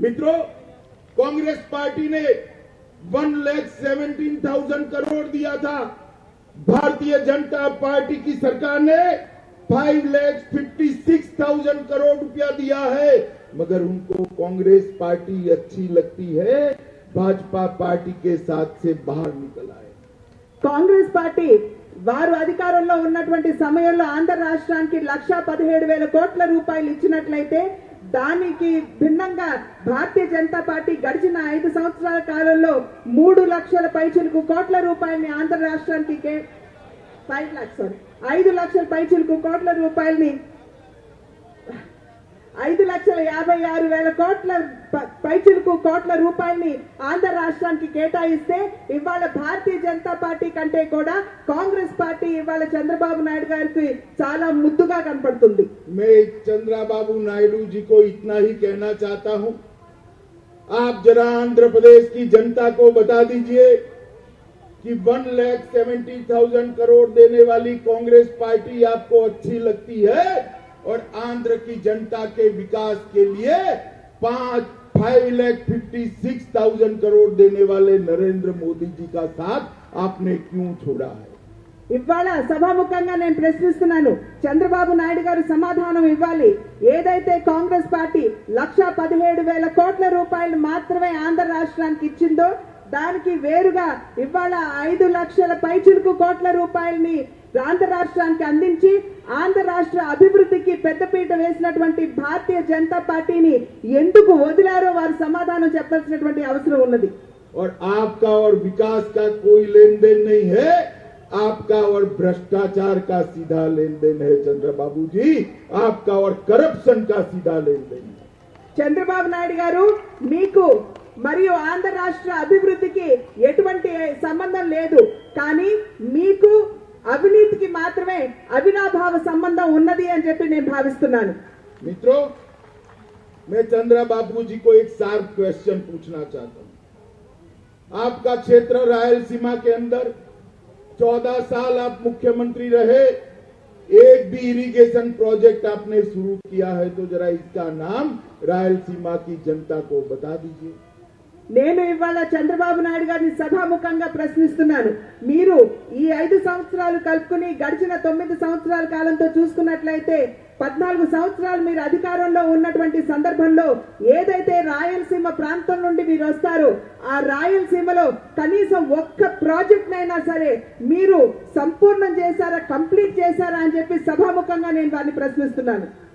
मित्रों, कांग्रेस पार्टी ने 1,17,000 करोड़ दिया था। भारतीय जनता पार्टी की सरकार ने 5,56,000 करोड़ रुपया दिया है। मगर उनको कांग्रेस पार्टी अच्छी लगती है, भाजपा पार्टी के साथ से बाहर निकल आए। కాంగ్రెస్ పార్టీ వారు అధికారంలో ఉన్నటువంటి సమయంలో ఆంధ్ర రాష్ట్రానికి 1,17,000 కోట్ల రూపాయలు ఇచ్చినట్లయితే దానికి భిన్నంగా భారతీయ జనతా పార్టీ గడిచిన 5 సంవత్సరాల కాలంలో 3 లక్షల పైచిలుకు కోట్ల రూపాయలని ఆంధ్ర రాష్ట్రానికి 5 లక్షల పైచిలుకు కోట్ల రూపాయలని 5,56,000 కోట్ల పైచిలుకు కోట్ల రూపాయలని ఆంధ్ర రాష్ట్రానికి కేటాయిస్తే ఇవాళ భారతీయ జనతా పార్టీ కంటే కూడా కాంగ్రెస్ పార్టీ ఇవాళ చంద్రబాబు నాయుడు గారికి చాలా ముద్దుగా కనపడుతుంది। मैं चंद्रबाबू नायडू जी को इतना ही कहना चाहता हूं, आप जरा आंध्र प्रदेश की जनता को बता दीजिए कि 1,70,000 करोड़ देने वाली कांग्रेस पार्टी आपको अच्छी लगती है और आंध्र की जनता के विकास के लिए 5,56,000 करोड़ देने वाले नरेंद्र मोदी जी का साथ आपने क्यों छोड़ा है? ఇవాళ సభాముఖంగా నేను ప్రశ్నిస్తున్నాను, చంద్రబాబు నాయుడు గారు సమాధానం ఇవ్వాలి। ఏదైతే కాంగ్రెస్ పార్టీ 1,17,000 కోట్ల రూపాయలు మాత్రమే ఆంధ్ర రాష్ట్రానికి ఇచ్చిందో దానికి వేరుగా ఇవాళ 5 లక్షల పైచిలుకు కోట్ల రూపాయలని ఆంధ్ర రాష్ట్రానికి అందించి ఆంధ్ర రాష్ట్ర అభివృద్ధికి పెద్దపీట వేసినటువంటి భారతీయ జనతా పార్టీని ఎందుకు వదిలారో వారు సమాధానం చెప్పాల్సినటువంటి అవసరం ఉన్నది। और आपका और विकास का कोई लेन देन नहीं है, आपका और भ्रष्टाचार का सीधा लेन देन है चंद्रबाबू जी, आपका और करप्शन का सीधा लेन देन है। చంద్రబాబు నాయుడు గారు మీకు మరియు ఆంధ్ర రాష్ట్ర అభివృద్ధికి ఎటువంటి సంబంధం లేదు, కానీ మీకు అవినీతికి మాత్రమే అవినాభావ సంబంధం ఉన్నది అని చెప్పి నేను భావిస్తున్నాను। मित्रों, मैं चंद्रबाबू जी को एक शार्प क्वेश्चन पूछना चाहता हूं। आपका क्षेत्र रायलसीमा के अंदर 14 साल आप मुख्यमंत्री रहे, एक भी इरिगेशन प्रोजेक्ट आपने शुरू किया है तो जरा इसका नाम रायलसीमा की जनता को बता दीजिए। నేను ఇవాళ చంద్రబాబు నాయుడు గారిని సభాముఖంగా ప్రశ్నిస్తున్నాను, మీరు ఈ 5 సంవత్సరాలు కలుపుకుని గడిచిన 9 సంవత్సరాల కాలంతో చూసుకున్నట్లయితే 14 సంవత్సరాలు మీరు అధికారంలో ఉన్నటువంటి సందర్భంలో ఏదైతే రాయలసీమ ప్రాంతం నుండి మీరు వస్తారో ఆ రాయలసీమలో కనీసం ఒక్క ప్రాజెక్ట్ అయినా సరే మీరు సంపూర్ణం చేశారా, కంప్లీట్ చేశారా అని చెప్పి సభాముఖంగా నేను వారిని ప్రశ్నిస్తున్నాను।